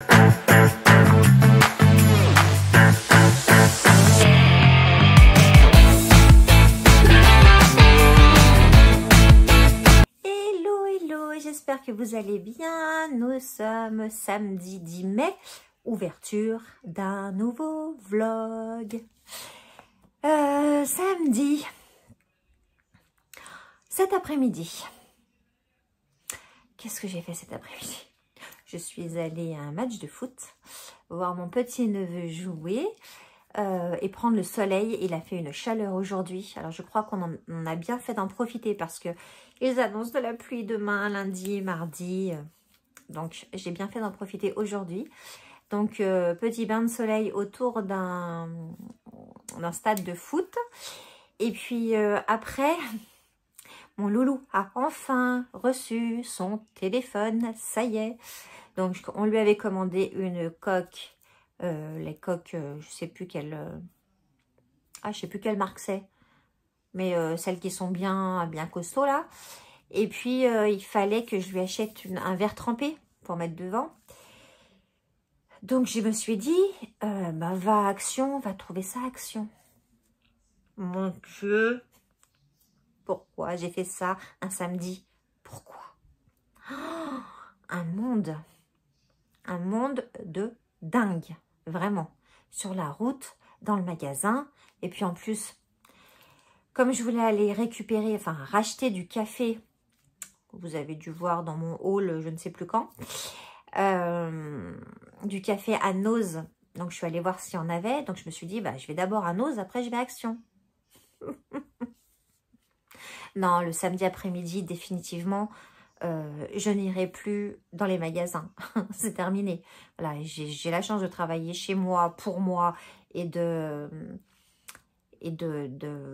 Hello, hello, j'espère que vous allez bien. Nous sommes samedi 10 mai, ouverture d'un nouveau vlog. Samedi, cet après-midi. Qu'est-ce que j'ai fait cet après-midi? Je suis allée à un match de foot, voir mon petit-neveu jouer et prendre le soleil. Il a fait une chaleur aujourd'hui. Alors je crois qu'on a bien fait d'en profiter parce que ils annoncent de la pluie demain, lundi, mardi. Donc j'ai bien fait d'en profiter aujourd'hui. Donc petit bain de soleil autour d'un stade de foot. Et puis après... Mon loulou a enfin reçu son téléphone, ça y est. Donc, on lui avait commandé une coque, les coques, je sais plus quelle, je sais plus quelle marque c'est, mais celles qui sont bien costauds là. Et puis, il fallait que je lui achète un verre trempé pour mettre devant. Donc, je me suis dit, va à Action, va trouver ça à Action. Mon Dieu! Pourquoi j'ai fait ça un samedi? Pourquoi? Oh, un monde de dingue, vraiment. Sur la route, dans le magasin. Et puis en plus, comme je voulais aller récupérer, enfin racheter du café, vous avez dû voir dans mon haul, je ne sais plus quand, du café à Noz. Donc je suis allée voir s'il y en avait. Donc je me suis dit, je vais d'abord à Noz, après je vais à Action. Non, le samedi après-midi, définitivement, je n'irai plus dans les magasins. C'est terminé. Voilà, j'ai la chance de travailler chez moi, pour moi, et de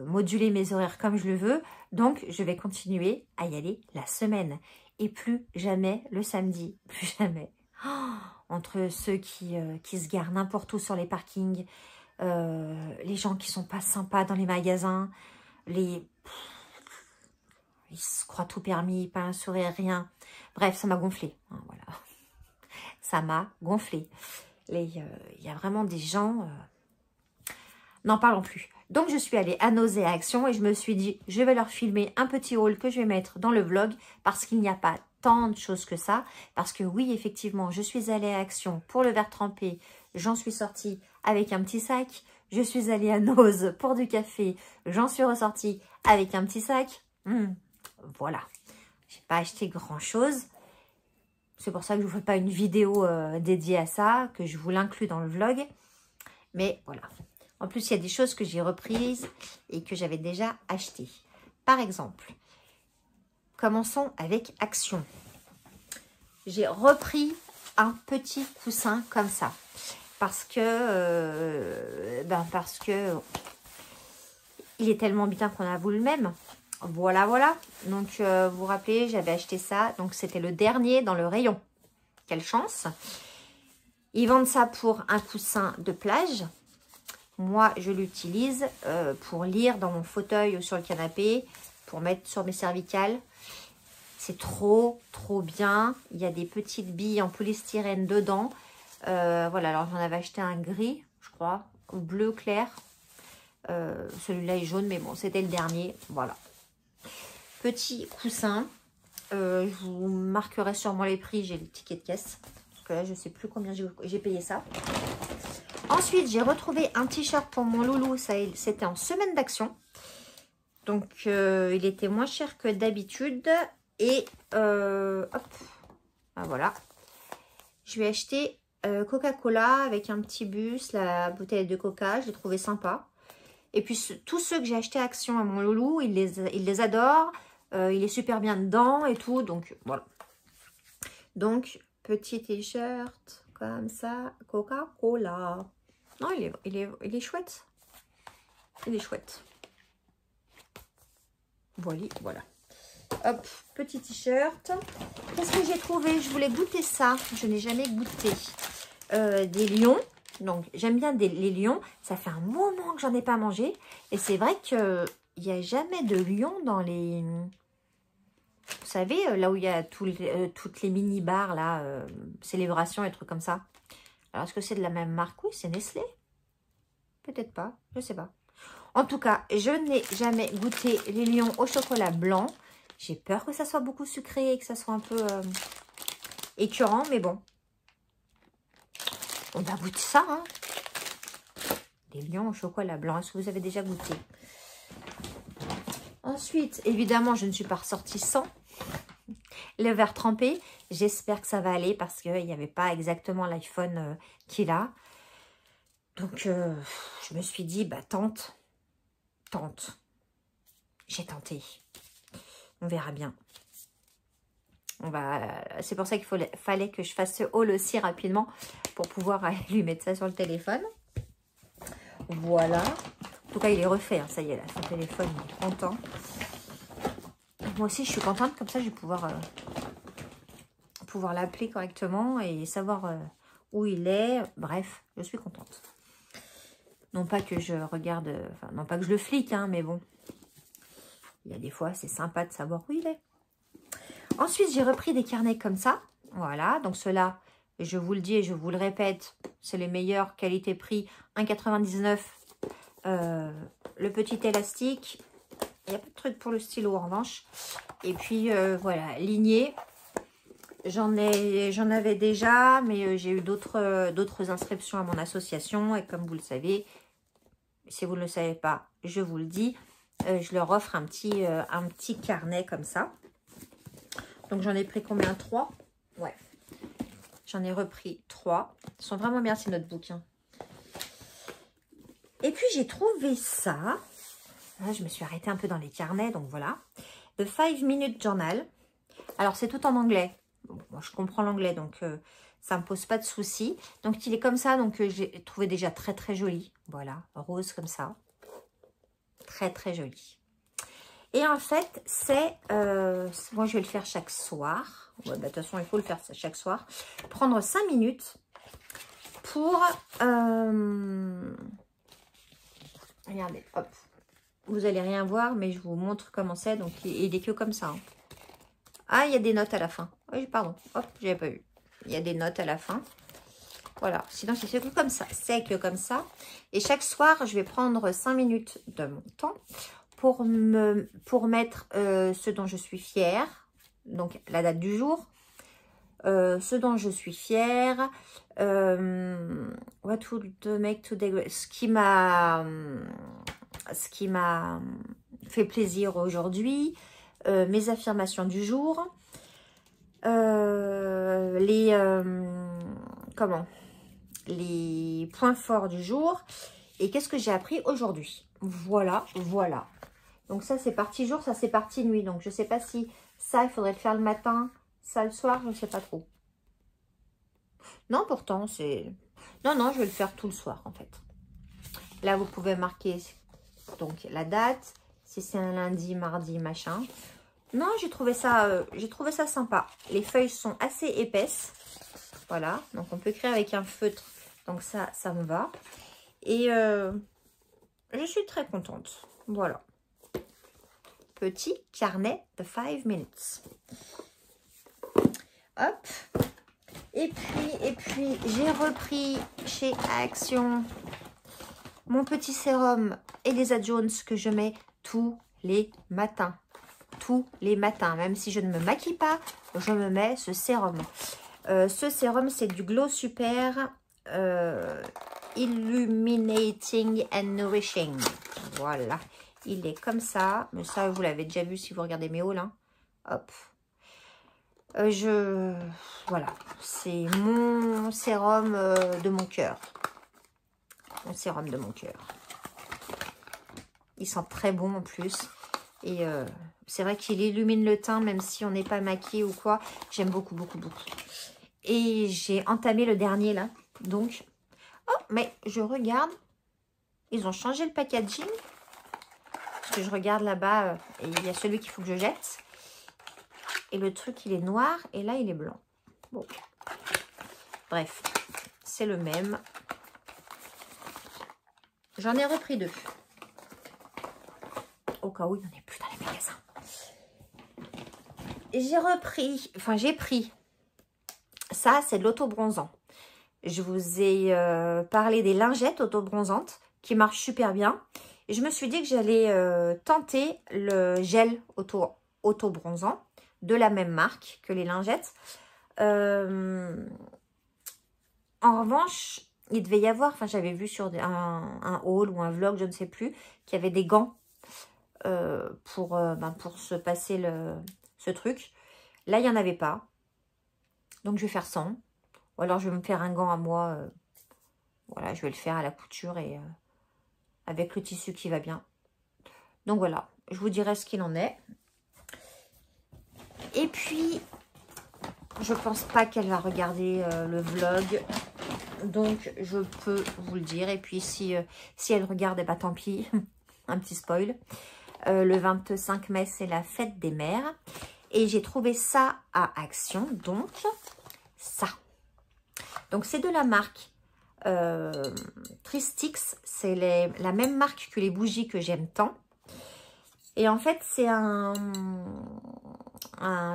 moduler mes horaires comme je le veux. Donc, je vais continuer à y aller la semaine. Et plus jamais le samedi. Plus jamais. Oh, entre ceux qui se garent n'importe où sur les parkings, les gens qui sont pas sympas dans les magasins, ils se croient tout permis, pas un sourire, rien. Bref, ça m'a gonflé. Hein, voilà. Ça m'a gonflé. Il y a vraiment des gens... N'en parlons plus. Donc, je suis allée à Nausée Action et je me suis dit, je vais leur filmer un petit haul que je vais mettre dans le vlog parce qu'il n'y a pas tant de choses que ça. Parce que oui, effectivement, je suis allée à Action pour le verre trempé. J'en suis sortie avec un petit sac. Je suis allée à Noz pour du café. J'en suis ressortie avec un petit sac. Voilà, j'ai pas acheté grand chose. C'est pour ça que je vous fais pas une vidéo dédiée à ça, que je vous l'inclus dans le vlog. Mais voilà. En plus, il y a des choses que j'ai reprises et que j'avais déjà achetées. Par exemple, commençons avec Action. J'ai repris un petit coussin comme ça. Parce que il est tellement bien qu'on a voulu le même. Voilà, voilà. Donc, vous vous rappelez, j'avais acheté ça. Donc, c'était le dernier dans le rayon. Quelle chance. Ils vendent ça pour un coussin de plage. Moi, je l'utilise pour lire dans mon fauteuil ou sur le canapé, pour mettre sur mes cervicales. C'est trop, trop bien. Il y a des petites billes en polystyrène dedans. Voilà, alors j'en avais acheté un gris, je crois, ou bleu clair. Celui-là est jaune, mais bon, c'était le dernier. Voilà. Petit coussin. Je vous marquerai sûrement les prix. J'ai le ticket de caisse. Parce que là, je ne sais plus combien j'ai payé ça. Ensuite, j'ai retrouvé un t-shirt pour mon loulou. C'était en semaine d'action. Donc, il était moins cher que d'habitude. Et, hop. Voilà. Je lui ai acheté Coca-Cola avec un petit bus, la bouteille de coca. Je l'ai trouvé sympa. Et puis, tous ceux que j'ai achetés à Action à mon loulou, il les adore. Il est super bien dedans et tout. Donc, voilà. Donc, petit t-shirt comme ça. Coca-Cola. Non, il est chouette. Il est chouette. Voilà. Hop, petit t-shirt. Qu'est-ce que j'ai trouvé? Je voulais goûter ça. Je n'ai jamais goûté. Des lions. Donc, j'aime bien les lions. Ça fait un moment que j'en ai pas mangé. Et c'est vrai qu'il n'y a jamais de lions dans les... Vous savez, là où il y a toutes les mini-bars, là, célébrations et trucs comme ça. Alors, est-ce que c'est de la même marque? Oui, c'est Nestlé. Peut-être pas, je sais pas. En tout cas, je n'ai jamais goûté les lions au chocolat blanc. J'ai peur que ça soit beaucoup sucré et que ça soit un peu écœurant, mais bon. On va goûter ça, hein. Les lions au chocolat blanc, est-ce que vous avez déjà goûté? Ensuite, évidemment, je ne suis pas ressortie sans le verre trempé. J'espère que ça va aller parce qu'il n'y avait pas exactement l'iPhone qu'il a. Donc, je me suis dit, bah tente. J'ai tenté. On verra bien. C'est pour ça qu'il fallait que je fasse ce haul aussi rapidement pour pouvoir lui mettre ça sur le téléphone. Voilà. En tout cas, il est refait. Hein, ça y est, là, son téléphone, il est content. Moi aussi, je suis contente. Comme ça, je vais pouvoir l'appeler correctement et savoir où il est. Bref, je suis contente. Non pas que je regarde... Enfin, non pas que je le flique, hein, mais bon. Il y a des fois, c'est sympa de savoir où il est. Ensuite, j'ai repris des carnets comme ça. Voilà, donc ceux-là, je vous le dis et je vous le répète, c'est les meilleures qualité-prix. 1,99 €. Le petit élastique. Il n'y a pas de truc pour le stylo en revanche. Et puis, voilà, lignée. J'en avais déjà, mais j'ai eu d'autres inscriptions à mon association. Et comme vous le savez, si vous ne le savez pas, je vous le dis, je leur offre un petit carnet comme ça. Donc, j'en ai pris combien? 3? Ouais. J'en ai repris 3. Ils sont vraiment bien ces notebooks. Hein. Et puis, j'ai trouvé ça. Là, je me suis arrêtée un peu dans les carnets, donc voilà. The 5 Minute Journal. Alors, c'est tout en anglais. Bon, moi, je comprends l'anglais, donc ça ne me pose pas de soucis. Donc, il est comme ça, donc j'ai trouvé déjà très, très joli. Voilà, rose comme ça. Très, très joli. Et en fait, c'est... moi, je vais le faire chaque soir. Ouais, bah, de toute façon, il faut le faire chaque soir. Prendre 5 minutes pour... regardez, hop. Vous n'allez rien voir, mais je vous montre comment c'est. Donc, il est que comme ça. Hein. Ah, il y a des notes à la fin. Oui, pardon. Hop, je n'avais pas vu. Il y a des notes à la fin. Voilà. Sinon, c'est que comme ça. C'est que comme ça. Et chaque soir, je vais prendre 5 minutes de mon temps pour mettre ce dont je suis fière. Donc, la date du jour. Ce dont je suis fière. What would make today... Ce qui m'a fait plaisir aujourd'hui. Mes affirmations du jour. Les points forts du jour. Et qu'est-ce que j'ai appris aujourd'hui? Voilà, voilà. Donc ça, c'est partie jour, ça, c'est partie nuit. Donc, je ne sais pas si ça, il faudrait le faire le matin, ça, le soir, je ne sais pas trop. Non, pourtant, c'est... Non, je vais le faire tout le soir, en fait. Là, vous pouvez marquer donc la date, si c'est un lundi, mardi, machin. Non, j'ai trouvé ça sympa. Les feuilles sont assez épaisses. Voilà, donc on peut écrire avec un feutre. Donc ça me va. Et je suis très contente. Voilà. Petit carnet de 5 minutes. Hop. Et puis j'ai repris chez Action mon petit sérum Elisa Jones que je mets tous les matins. Tous les matins. Même si je ne me maquille pas, je me mets ce sérum. Ce sérum, c'est du Glow Super Illuminating and Nourishing. Voilà. Il est comme ça. Mais ça, vous l'avez déjà vu si vous regardez mes hauls. Hein. Hop. Voilà. C'est mon sérum de mon cœur. Mon sérum de mon cœur. Il sent très bon en plus. Et c'est vrai qu'il illumine le teint, même si on n'est pas maquillé ou quoi. J'aime beaucoup, beaucoup, beaucoup. Et j'ai entamé le dernier là. Donc, oh, mais je regarde. Ils ont changé le packaging. Parce que je regarde là-bas et il y a celui qu'il faut que je jette. Et le truc, il est noir et là, il est blanc. Bon. Bref, c'est le même. J'en ai repris 2. Au cas où il n'y en ait plus dans les magasins. J'ai pris, ça c'est de l'auto-bronzant. je vous ai parlé des lingettes auto-bronzantes qui marchent super bien. Et je me suis dit que j'allais tenter le gel auto-bronzant de la même marque que les lingettes. En revanche, il devait y avoir, enfin j'avais vu sur un haul ou un vlog, je ne sais plus, qu'il y avait des gants pour se passer ce truc. Là, il n'y en avait pas. Donc, je vais faire sans. Ou alors, je vais me faire un gant à moi. Voilà, je vais le faire à la couture et avec le tissu qui va bien. Donc, voilà. Je vous dirai ce qu'il en est. Et puis, je pense pas qu'elle va regarder le vlog. Donc, je peux vous le dire. Et puis, si elle regarde, eh ben, tant pis. Un petit spoil. Le 25 mai, c'est la fête des mères. Et j'ai trouvé ça à Action. Donc, ça. Donc, c'est de la marque Tristix. C'est la même marque que les bougies que j'aime tant. Et en fait, c'est un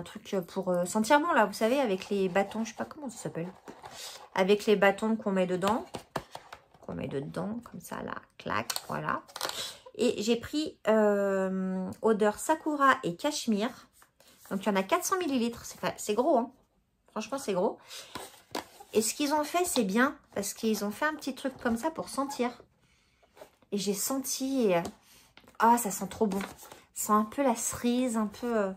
truc pour sentir bon, là, vous savez, avec les bâtons. Je sais pas comment ça s'appelle. Avec les bâtons qu'on met dedans. Qu'on met dedans, comme ça, là, clac, voilà. Et j'ai pris odeur Sakura et Cachemire. Donc, il y en a 400 ml. C'est gros, hein. Franchement, c'est gros. Et ce qu'ils ont fait, c'est bien. Parce qu'ils ont fait un petit truc comme ça pour sentir. Et j'ai senti... Ah, ça sent trop bon. Ça sent un peu la cerise, un peu...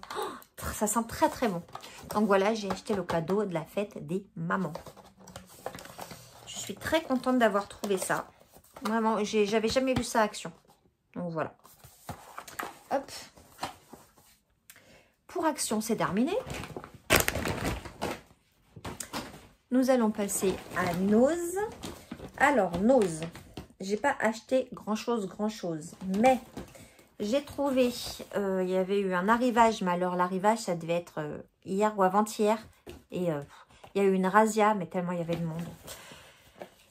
ça sent très, très bon. Donc, voilà, j'ai acheté le cadeau de la fête des mamans. Je suis très contente d'avoir trouvé ça. Vraiment, j'avais jamais vu ça à Action. Donc voilà. Hop. Pour Action, c'est terminé. Nous allons passer à Nose. Alors, Nose. J'ai pas acheté grand-chose. Mais j'ai trouvé... il y avait eu un arrivage. Mais alors, l'arrivage, ça devait être hier ou avant-hier. Et il y a eu une razzia, mais tellement il y avait de monde.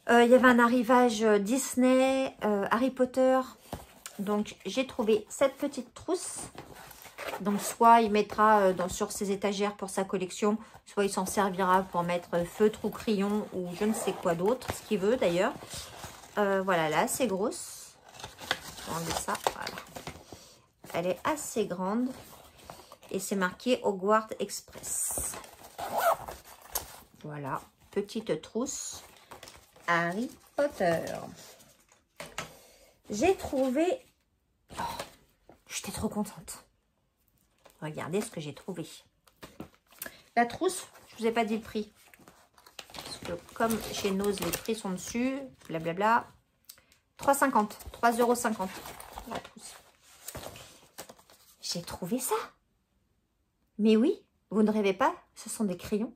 Il y avait un arrivage Disney, Harry Potter... Donc, j'ai trouvé cette petite trousse. Donc, soit il mettra sur ses étagères pour sa collection, soit il s'en servira pour mettre feutre ou crayon ou je ne sais quoi d'autre, ce qu'il veut d'ailleurs. Voilà, là, c'est grosse. Je vais enlever ça, voilà. Elle est assez grande. Et c'est marqué Hogwarts Express. Voilà, petite trousse Harry Potter. J'ai trouvé... Oh, j'étais trop contente. Regardez ce que j'ai trouvé. La trousse, je ne vous ai pas dit le prix. Parce que comme chez Nose, les prix sont dessus. Blablabla. 3,50. 3,50 € la trousse. J'ai trouvé ça. Mais oui, vous ne rêvez pas. Ce sont des crayons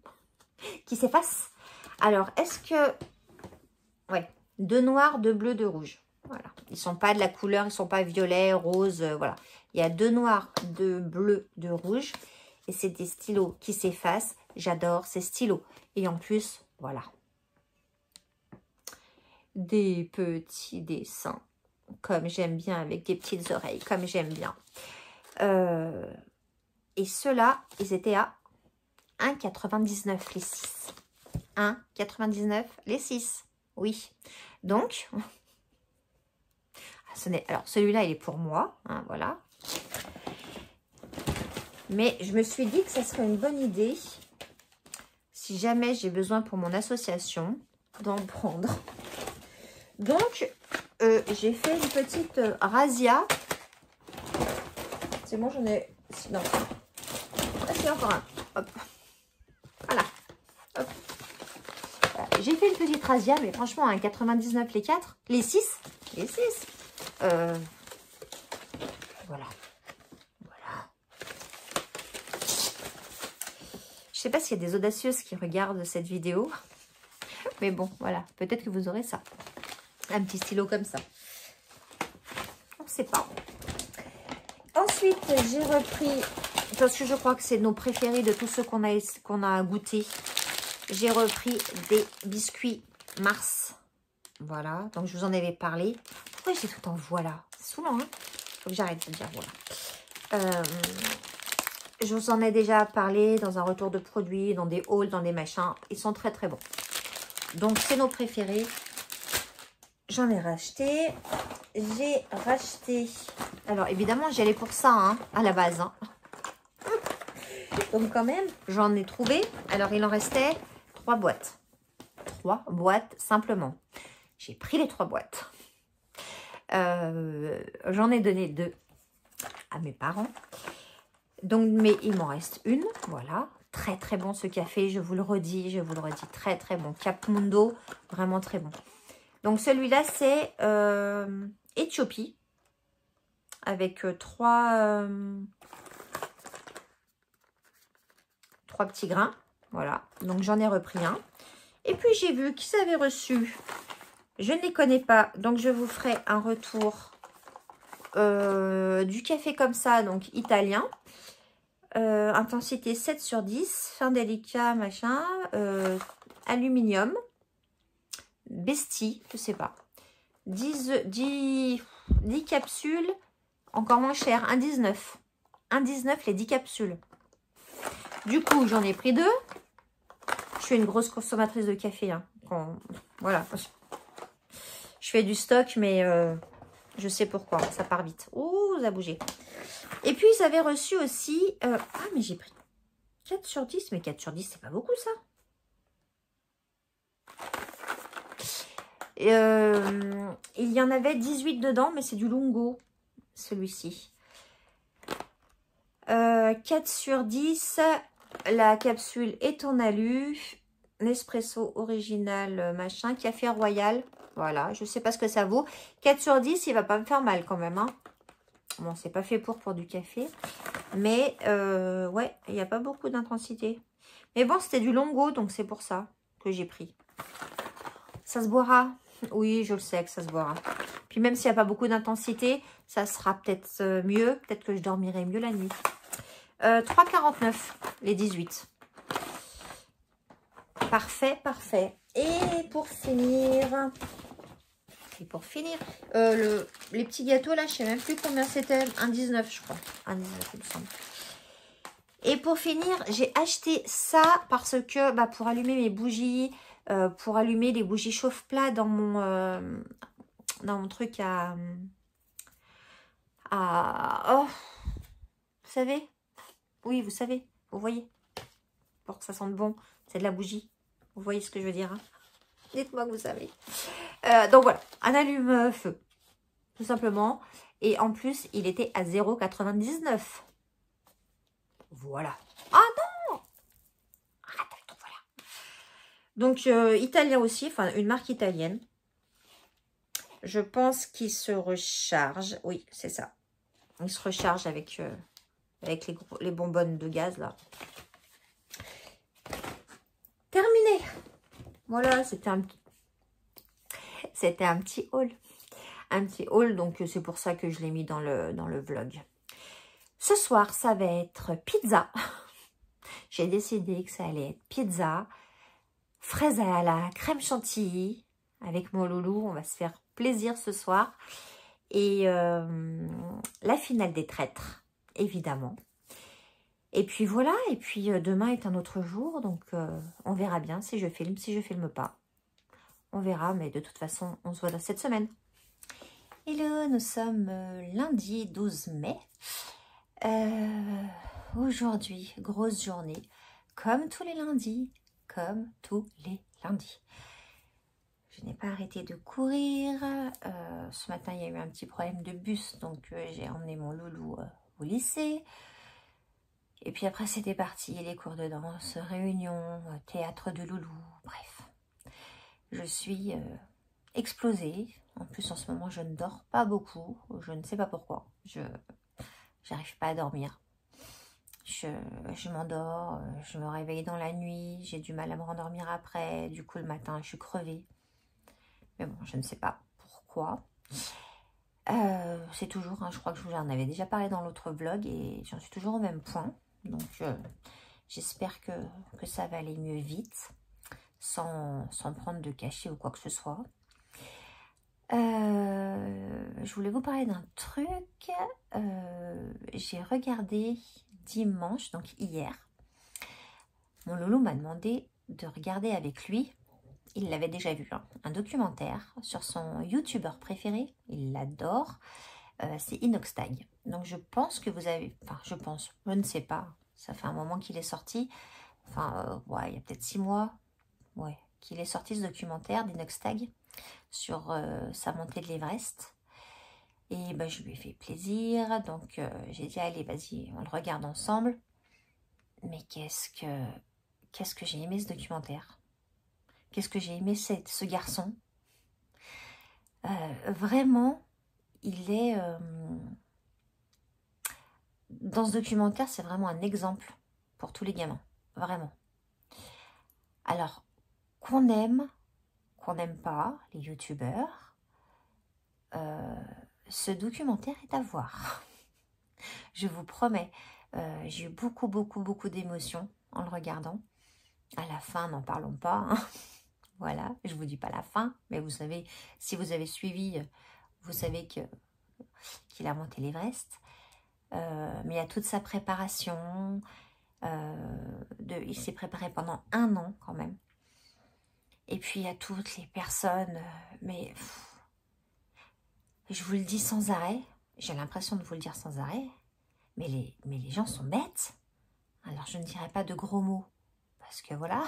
qui s'effacent. Alors, est-ce que... Ouais, de noir, de bleu, de rouge. Voilà. Ils ne sont pas de la couleur, ils ne sont pas violet, rose, voilà. Il y a de noir, de bleu, de rouge. Et c'est des stylos qui s'effacent. J'adore ces stylos. Et en plus, voilà. Des petits dessins. Comme j'aime bien, avec des petites oreilles. Comme j'aime bien. Et ceux-là, ils étaient à 1,99 les 6. 1,99 les 6. Oui. Donc... Alors, celui-là, il est pour moi. Hein, voilà. Mais je me suis dit que ça serait une bonne idée, si jamais j'ai besoin pour mon association, d'en prendre. Donc, j'ai fait une petite razzia. C'est bon, j'en ai... Non. Ah, c'est encore un. Hop. Voilà. Hop. Voilà. J'ai fait une petite razzia, mais franchement, à 1,99 les 4. Les 6. Les 6. Voilà. Voilà. Je sais pas s'il y a des audacieuses qui regardent cette vidéo. Mais bon, voilà. Peut-être que vous aurez ça. Un petit stylo comme ça. On ne sait pas. Ensuite, j'ai repris... Parce que je crois que c'est nos préférés de tous ceux qu'on a goûté. J'ai repris des biscuits Mars. Voilà. Donc, je vous en avais parlé. Pourquoi j'ai tout en voilà? C'est saoulant, hein? Faut que j'arrête de dire voilà. Je vous en ai déjà parlé dans un retour de produits, dans des hauls, dans des machins. Ils sont très très bons. Donc, c'est nos préférés. J'en ai racheté. J'ai racheté... Alors, évidemment, j'y allais pour ça, hein, à la base. Hein. Donc, quand même, j'en ai trouvé. Alors, il en restait 3 boîtes. 3 boîtes, simplement. J'ai pris les 3 boîtes. J'en ai donné 2 à mes parents. Donc, mais il m'en reste une. Voilà. Très, très bon ce café. Je vous le redis. Très, très bon. Cap Mundo. Vraiment très bon. Donc, celui-là, c'est Éthiopie. Avec 3 petits grains. Voilà. Donc, j'en ai repris un. Et puis, j'ai vu qu'ils avaient reçu. Je ne les connais pas. Donc, je vous ferai un retour du café comme ça. Donc, italien. Intensité 7/10. Fin délicat, machin. Aluminium. Bestie, je sais pas. 10 capsules. Encore moins cher. 1,19. 1,19 les 10 capsules. Du coup, j'en ai pris 2. Je suis une grosse consommatrice de café. Hein. Voilà. Je fais du stock, mais je sais pourquoi. Ça part vite. Ouh, ça a bougé. Et puis, ils avaient reçu aussi... ah, mais j'ai pris 4/10. Mais 4/10, c'est pas beaucoup, ça. Il y en avait 18 dedans, mais c'est du Lungo, celui-ci. 4/10. La capsule est en alu. Nespresso original, machin. Café royal. Voilà, je sais pas ce que ça vaut. 4/10, il va pas me faire mal quand même. Hein. Bon, c'est pas fait pour du café. Mais, ouais, il n'y a pas beaucoup d'intensité. Mais bon, c'était du Longo, donc c'est pour ça que j'ai pris. Ça se boira. Oui, je le sais que ça se boira. Puis même s'il n'y a pas beaucoup d'intensité, ça sera peut-être mieux. Peut-être que je dormirai mieux la nuit. 3,49 les 18. Parfait, parfait. Et pour finir... les petits gâteaux, là, je sais même plus combien c'était. 1,19, je crois. 1,19, il me semble. Et pour finir, j'ai acheté ça parce que, bah, pour allumer mes bougies, pour allumer les bougies chauffe-plat dans mon truc oh, vous savez? Oui, vous savez. Vous voyez? Pour que ça sente bon. C'est de la bougie. Vous voyez ce que je veux dire, hein? Dites-moi que vous savez. Donc voilà, un allume-feu, tout simplement. Et en plus, il était à 0,99. Voilà. Ah non! Voilà. Donc, italien aussi, enfin, une marque italienne. Je pense qu'il se recharge. Oui, c'est ça. Il se recharge avec les bonbonnes de gaz, là. Terminé. Voilà, c'était un petit haul. Un petit haul, donc c'est pour ça que je l'ai mis dans le vlog. Ce soir, ça va être pizza. J'ai décidé que ça allait être pizza, fraises à la crème chantilly. Avec mon loulou, on va se faire plaisir ce soir. Et la finale des traîtres, évidemment. Et puis voilà, et puis demain est un autre jour, donc on verra bien si je filme pas. On verra, mais de toute façon, on se voit dans cette semaine. Hello, nous sommes lundi 12 mai. Aujourd'hui, grosse journée, comme tous les lundis. Je n'ai pas arrêté de courir. Ce matin, il y a eu un petit problème de bus, donc j'ai emmené mon loulou au lycée. Et puis après, c'était parti, les cours de danse, réunion, théâtre de loulou, bref. Je suis explosée. En plus, en ce moment, je ne dors pas beaucoup. Je ne sais pas pourquoi. Je n'arrive pas à dormir. Je m'endors, je me réveille dans la nuit. J'ai du mal à me rendormir après. Du coup, le matin, je suis crevée. Mais bon, je ne sais pas pourquoi. C'est toujours, hein, je crois que je vous en avais déjà parlé dans l'autre vlog. Et j'en suis toujours au même point. Donc, j'espère que ça va aller mieux vite. Sans prendre de cachet ou quoi que ce soit. Je voulais vous parler d'un truc. J'ai regardé dimanche, donc hier. Mon loulou m'a demandé de regarder avec lui il l'avait déjà vu, hein, un documentaire sur son youtubeur préféré, il l'adore, c'est Inoxtag. Donc je pense que vous avez, enfin je ne sais pas, ça fait un moment qu'il est sorti, enfin ouais, il y a peut-être 6 mois, ouais, qu'il est sorti ce documentaire d'Inoxtag sur sa montée de l'Everest. Et ben, je lui ai fait plaisir, donc j'ai dit allez vas-y, on le regarde ensemble. Mais qu'est-ce que j'ai aimé ce documentaire. Qu'est-ce que j'ai aimé ce garçon. Vraiment, il est... dans ce documentaire, c'est vraiment un exemple pour tous les gamins. Vraiment. Alors, qu'on n'aime pas, les youtubeurs, ce documentaire est à voir. Je vous promets, j'ai eu beaucoup d'émotions en le regardant. À la fin, n'en parlons pas. Hein. Voilà, je vous dis pas la fin, mais vous savez, si vous avez suivi, vous savez qu'il a monté l'Everest. Mais il y a toute sa préparation. Il s'est préparé pendant 1 an quand même. Et puis il y a toutes les personnes, mais je vous le dis sans arrêt. J'ai l'impression de vous le dire sans arrêt. Mais les gens sont bêtes. Alors je ne dirais pas de gros mots, parce que voilà.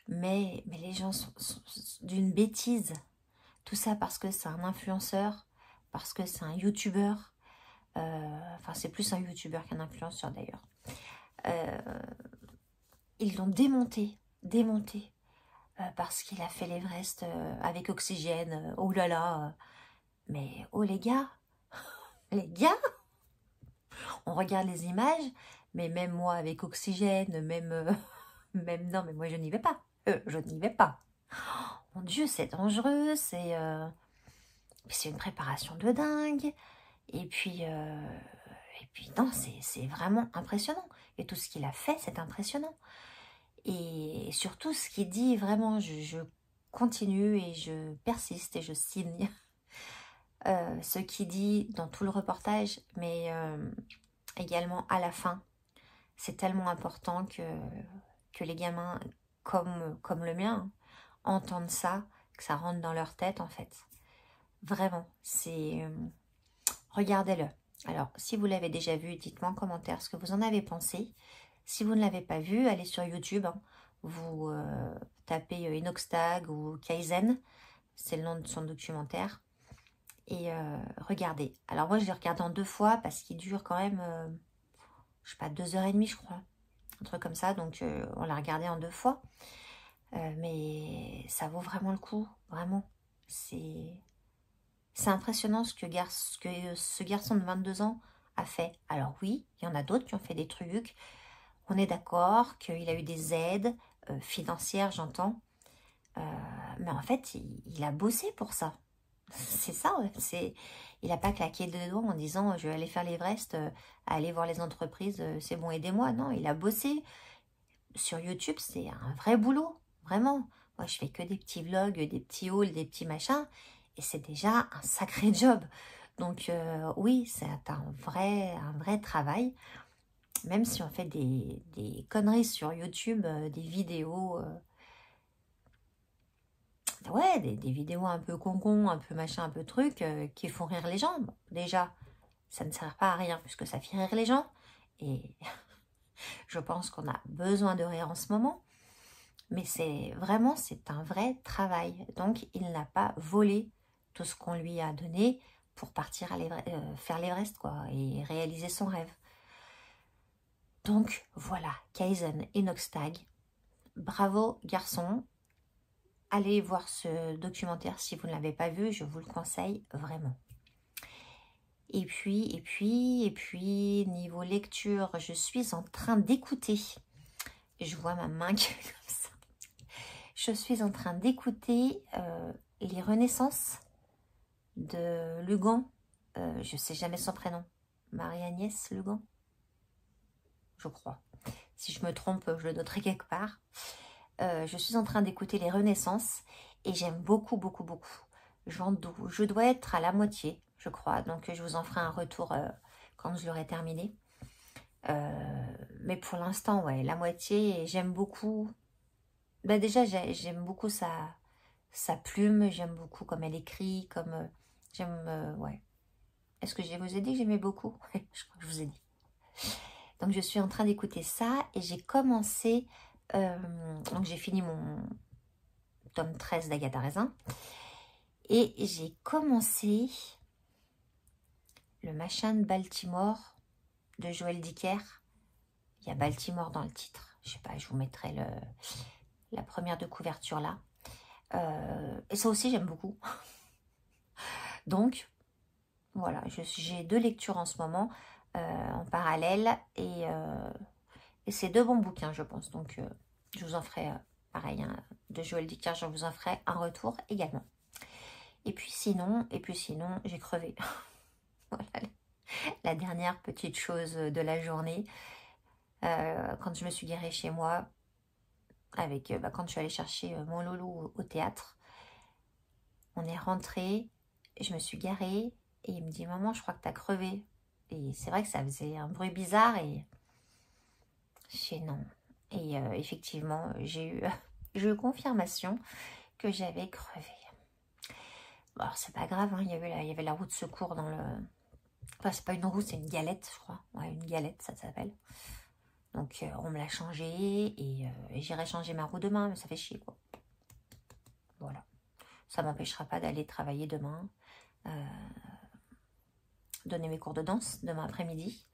Mais les gens sont d'une bêtise. Tout ça parce que c'est un influenceur, parce que c'est un youtubeur. Enfin, c'est plus un youtubeur qu'un influenceur d'ailleurs. Ils l'ont démonté. Parce qu'il a fait l'Everest avec oxygène. Oh là là. Mais oh les gars, on regarde les images, mais même moi avec oxygène, même non, mais moi je n'y vais pas. Je n'y vais pas. Oh, mon Dieu, c'est dangereux, c'est une préparation de dingue. Et puis non, c'est vraiment impressionnant. Et tout ce qu'il a fait, c'est impressionnant. Et surtout, ce qu'il dit, vraiment, je continue et je persiste et je signe. Ce qu'il dit dans tout le reportage, mais également à la fin, c'est tellement important que les gamins, comme le mien, entendent ça, que ça rentre dans leur tête en fait. Vraiment, c'est... regardez-le. Alors, si vous l'avez déjà vu, dites-moi en commentaire ce que vous en avez pensé. Si vous ne l'avez pas vu, allez sur YouTube, hein. Vous tapez Inoxtag ou Kaizen, c'est le nom de son documentaire. Et regardez. Alors moi, je l'ai regardé en 2 fois parce qu'il dure quand même, je sais pas, 2h30, je crois. Un truc comme ça. Donc, on l'a regardé en 2 fois. Mais ça vaut vraiment le coup. Vraiment. C'est impressionnant ce que ce garçon de 22 ans a fait. Alors oui, il y en a d'autres qui ont fait des trucs. On est d'accord qu'il a eu des aides financières, j'entends. Mais en fait, il a bossé pour ça. C'est ça, ouais. Il n'a pas claqué des doigts en disant je vais aller faire l'Everest, aller voir les entreprises, c'est bon, aidez-moi. Non, il a bossé. Sur YouTube, c'est un vrai boulot, vraiment. Moi, je fais que des petits vlogs, des petits hauls, des petits machins, et c'est déjà un sacré job. Donc oui, c'est un vrai travail. Même si on fait des conneries sur YouTube, des vidéos... ouais, des vidéos un peu concon, un peu machin, un peu truc, qui font rire les gens. Bon, déjà, ça ne sert pas à rien puisque ça fait rire les gens. Et je pense qu'on a besoin de rire en ce moment. Mais c'est un vrai travail. Donc, il n'a pas volé tout ce qu'on lui a donné pour partir à faire l'Everest, quoi, et réaliser son rêve. Donc, voilà, Kaizen Inoxtag. Bravo, garçon. Allez voir ce documentaire si vous ne l'avez pas vu, je vous le conseille vraiment. Et puis, niveau lecture, je suis en train d'écouter. Je vois ma main qui est comme ça. Je suis en train d'écouter Les Renaissances de Lugan. Je ne sais jamais son prénom. Marie-Agnès Lugan, je crois. Si je me trompe, je le noterai quelque part. Je suis en train d'écouter Les Renaissances et j'aime beaucoup. Je dois être à la moitié, je crois. Donc, je vous en ferai un retour quand je l'aurai terminé. Mais pour l'instant, ouais, la moitié. Et j'aime beaucoup. Bah déjà, j'aime beaucoup sa plume, j'aime beaucoup comme elle écrit, comme j'aime, ouais. Est-ce que je vous ai dit que j'aimais beaucoup? Je crois que je vous ai dit. Donc je suis en train d'écouter ça et j'ai commencé, donc j'ai fini mon tome 13 d'Agatha Raisin et j'ai commencé le machin de Baltimore de Joël Dicker. Il y a Baltimore dans le titre. Je sais pas, je vous mettrai la première de couverture là. Et ça aussi, j'aime beaucoup. Donc, voilà, j'ai 2 lectures en ce moment en parallèle. Et c'est 2 bons bouquins, je pense. Donc, je vous en ferai, pareil, hein, de Joël Dicker, je vous en ferai un retour également. Et puis sinon, j'ai crevé. Voilà, la dernière petite chose de la journée. Quand je me suis garée chez moi, avec quand je suis allée chercher mon loulou au théâtre, on est rentré, je me suis garée et il me dit maman, je crois que t'as crevé. Et c'est vrai que ça faisait un bruit bizarre et je dis non. Et effectivement, j'ai eu confirmation que j'avais crevé. Bon, alors c'est pas grave, hein, il y avait la roue de secours dans le. Enfin, c'est pas une roue, c'est une galette, je crois. Ouais, une galette, ça s'appelle. Donc, on me l'a changé et j'irai changer ma roue demain, mais ça fait chier, quoi. Voilà. Ça ne m'empêchera pas d'aller travailler demain, donner mes cours de danse demain après-midi.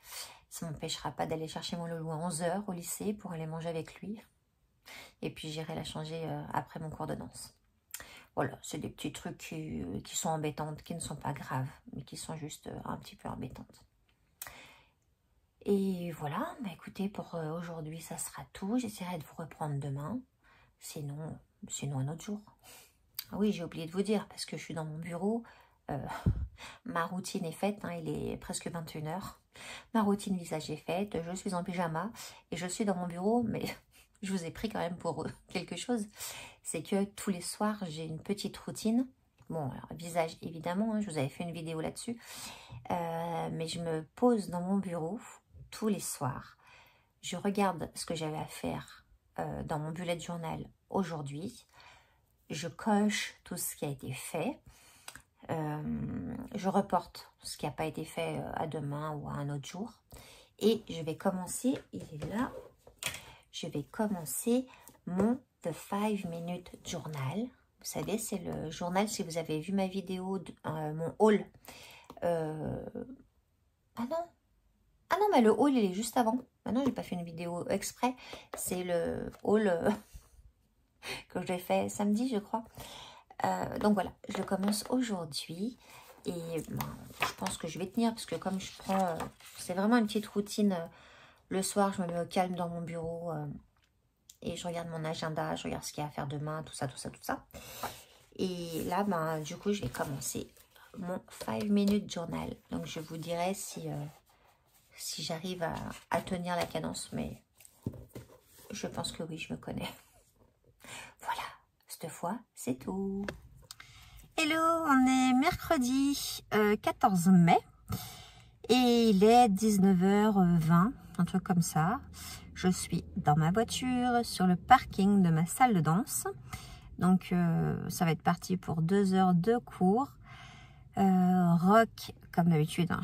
Ça ne m'empêchera pas d'aller chercher mon loulou à 11 h au lycée pour aller manger avec lui. Et puis, j'irai la changer après mon cours de danse. Voilà, c'est des petits trucs qui sont embêtantes, qui ne sont pas graves, mais qui sont juste un petit peu embêtantes. Et voilà, bah écoutez, pour aujourd'hui, ça sera tout. J'essaierai de vous reprendre demain. Sinon un autre jour. Ah oui, j'ai oublié de vous dire, parce que je suis dans mon bureau. Ma routine est faite, hein, il est presque 21 h. Ma routine visage est faite, je suis en pyjama et je suis dans mon bureau, mais je vous ai pris quand même pour quelque chose. C'est que tous les soirs, j'ai une petite routine. Bon, alors visage évidemment, hein, je vous avais fait une vidéo là-dessus. Mais je me pose dans mon bureau tous les soirs. Je regarde ce que j'avais à faire dans mon bullet journal aujourd'hui. Je coche tout ce qui a été fait. Je reporte ce qui n'a pas été fait à demain ou à un autre jour. Et je vais commencer, il est là, je vais commencer mon The 5 Minute Journal. Vous savez, c'est le journal, si vous avez vu ma vidéo, mon haul. Ah non, mais le haul, il est juste avant. Maintenant, je n'ai pas fait une vidéo exprès. C'est le haul que j'ai fait samedi, je crois. Donc voilà, je commence aujourd'hui. Et ben, je pense que je vais tenir parce que comme je prends... c'est vraiment une petite routine. Le soir, je me mets au calme dans mon bureau et je regarde mon agenda, je regarde ce qu'il y a à faire demain, tout ça, tout ça, tout ça. Et là, ben, du coup, je vais commencer mon 5 Minute Journal. Donc, je vous dirai si j'arrive à tenir la cadence, mais je pense que oui, je me connais. Voilà, cette fois, c'est tout. Hello, on est mercredi 14 mai et il est 19h20, un truc comme ça. Je suis dans ma voiture sur le parking de ma salle de danse. Donc, ça va être parti pour 2 heures de cours. Rock, comme d'habitude. Hein.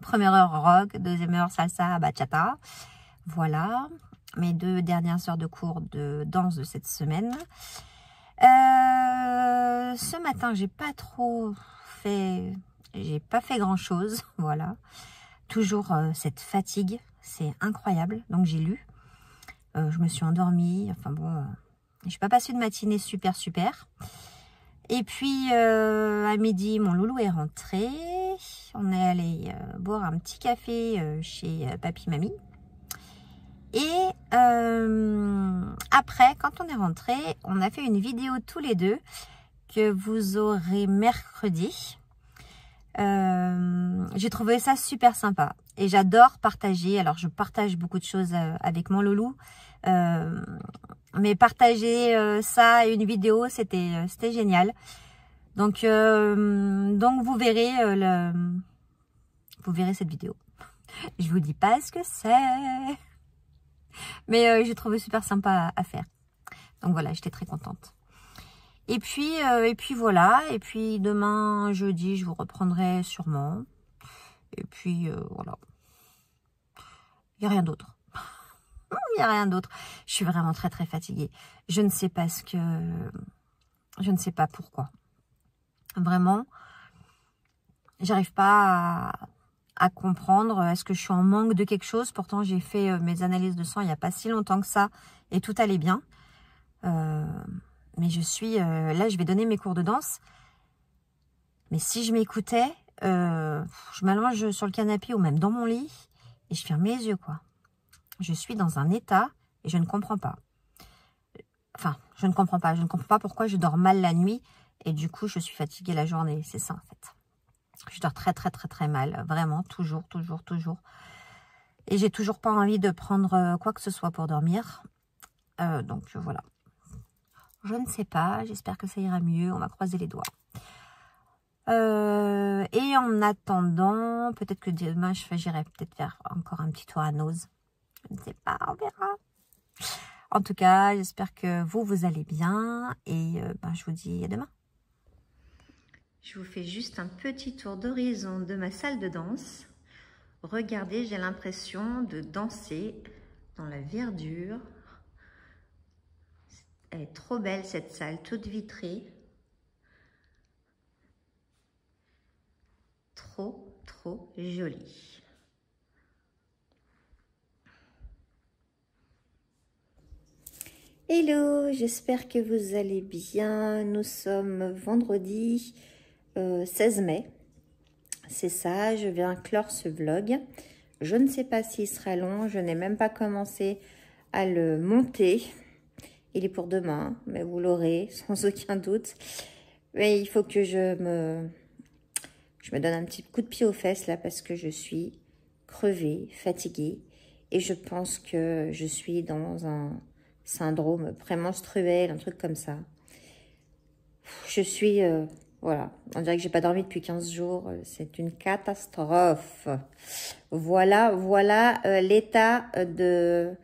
Première heure rock, deuxième heure salsa, bachata. Voilà, mes 2 dernières heures de cours de danse de cette semaine. Ce matin, j'ai pas fait grand chose, voilà. Toujours cette fatigue, c'est incroyable. Donc j'ai lu, je me suis endormie, enfin bon, j'ai pas passé une matinée super. Et puis à midi, mon loulou est rentré. On est allé boire un petit café chez papy mamie. Et après, quand on est rentré, on a fait une vidéo tous les deux que vous aurez mercredi. J'ai trouvé ça super sympa et j'adore partager. Alors, je partage beaucoup de choses avec mon loulou. Mais partager ça et une vidéo, c'était génial. Donc vous verrez cette vidéo. Je vous dis pas ce que c'est. Mais j'ai trouvé super sympa à faire. Donc voilà, j'étais très contente. Et puis voilà. Et puis demain, jeudi, je vous reprendrai sûrement. Et puis voilà. Il n'y a rien d'autre. Il n'y a rien d'autre. Je suis vraiment très très fatiguée. Je ne sais pas ce que... Je ne sais pas pourquoi. Vraiment, j'arrive pas à comprendre. Est-ce que je suis en manque de quelque chose? Pourtant, j'ai fait mes analyses de sang il n'y a pas si longtemps que ça. Et tout allait bien. Mais je suis... là, je vais donner mes cours de danse. Mais si je m'écoutais, je m'allonge sur le canapé ou même dans mon lit et je ferme les yeux, quoi. Je suis dans un état et je ne comprends pas. Enfin, je ne comprends pas. Je ne comprends pas pourquoi je dors mal la nuit et du coup, je suis fatiguée la journée. C'est ça, en fait. Je dors très, très, très, très mal. Vraiment, toujours, toujours, toujours. Et j'ai toujours pas envie de prendre quoi que ce soit pour dormir. Donc, voilà. Je ne sais pas. J'espère que ça ira mieux. On va croiser les doigts. Et en attendant, peut-être que demain, j'irai peut-être faire encore un petit tour à Nose. Je ne sais pas, on verra. En tout cas, j'espère que vous allez bien. Et je vous dis à demain. Je vous fais juste un petit tour d'horizon de ma salle de danse. Regardez, j'ai l'impression de danser dans la verdure. Elle est trop belle cette salle, toute vitrée. Trop, trop jolie. Hello, j'espère que vous allez bien. Nous sommes vendredi 16 mai. C'est ça, je viens clore ce vlog. Je ne sais pas s'il sera long, je n'ai même pas commencé à le monter. Il est pour demain, mais vous l'aurez sans aucun doute. Mais il faut que je me donne un petit coup de pied aux fesses là parce que je suis crevée, fatiguée. Et je pense que je suis dans un syndrome prémenstruel, un truc comme ça. Je suis... voilà, on dirait que j'ai pas dormi depuis 15 jours. C'est une catastrophe. Voilà l'état de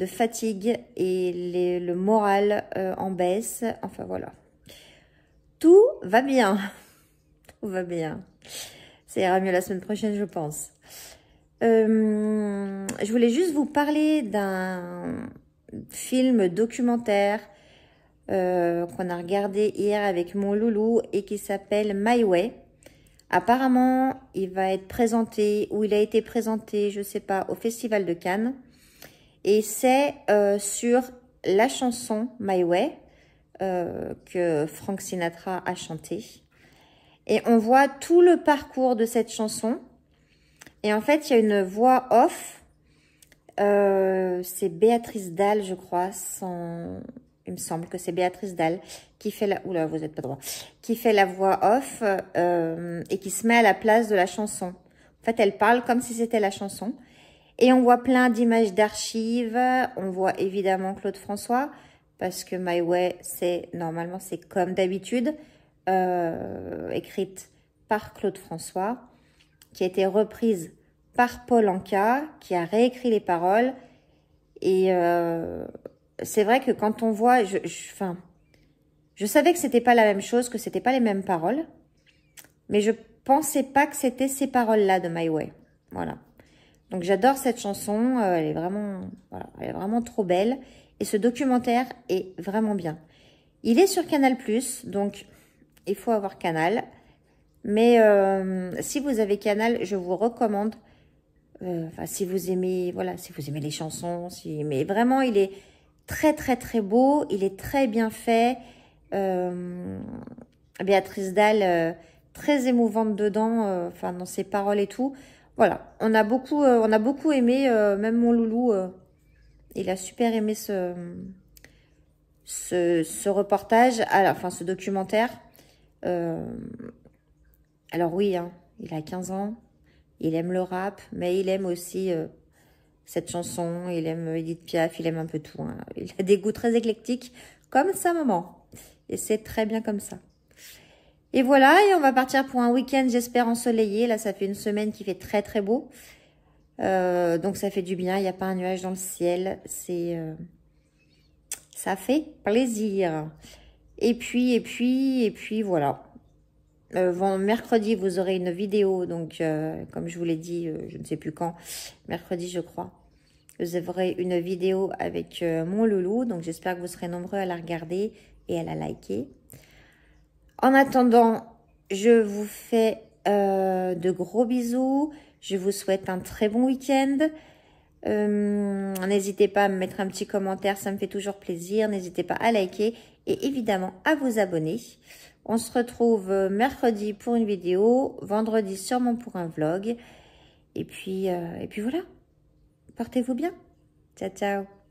fatigue et le moral en baisse. Enfin, voilà. Tout va bien. Tout va bien. Ça ira mieux la semaine prochaine, je pense. Je voulais juste vous parler d'un film documentaire qu'on a regardé hier avec mon loulou et qui s'appelle My Way. Apparemment, il va être présenté, ou il a été présenté, je sais pas, au Festival de Cannes. Et c'est sur la chanson My Way que Frank Sinatra a chantée. Et on voit tout le parcours de cette chanson. Et en fait, il y a une voix off. C'est Béatrice Dalle, je crois. Il me semble que c'est Béatrice Dalle qui fait la... Oula, vous n'êtes pas droit. Qui fait la voix off et qui se met à la place de la chanson. En fait, elle parle comme si c'était la chanson. Et on voit plein d'images d'archives. On voit évidemment Claude François. Parce que My Way, normalement, c'est comme d'habitude. Écrite par Claude François. Qui a été reprise par Paul Anka. Qui a réécrit les paroles. Et... c'est vrai que quand on voit, je savais que c'était pas la même chose, que c'était pas les mêmes paroles, mais je pensais pas que c'était ces paroles-là de My Way. Voilà. Donc j'adore cette chanson, elle est vraiment trop belle, et ce documentaire est vraiment bien. Il est sur Canal+, donc il faut avoir Canal, mais si vous avez Canal, je vous recommande, si vous aimez, si vous aimez les chansons, mais vraiment il est très très très beau, il est très bien fait. Béatrice Dalle, très émouvante dedans, dans ses paroles et tout. Voilà, on a beaucoup aimé, même mon loulou, il a super aimé ce reportage, ce documentaire. Alors oui, hein, il a 15 ans, il aime le rap, mais il aime aussi... cette chanson, il aime Edith Piaf, il aime un peu tout. Hein. Il a des goûts très éclectiques, comme sa maman. Et c'est très bien comme ça. Et voilà, et on va partir pour un week-end, j'espère, ensoleillé. Là, ça fait une semaine qui fait très très beau. Donc ça fait du bien, il n'y a pas un nuage dans le ciel. C'est Ça fait plaisir. Et puis voilà. Mercredi, vous aurez une vidéo. Donc, comme je vous l'ai dit, je ne sais plus quand. Mercredi, je crois. Vous aurez une vidéo avec mon loulou. Donc, j'espère que vous serez nombreux à la regarder et à la liker. En attendant, je vous fais de gros bisous. Je vous souhaite un très bon week-end. N'hésitez pas à me mettre un petit commentaire, ça me fait toujours plaisir. N'hésitez pas à liker et évidemment à vous abonner. On se retrouve mercredi pour une vidéo, vendredi sûrement pour un vlog. Et puis voilà, portez-vous bien. Ciao, ciao.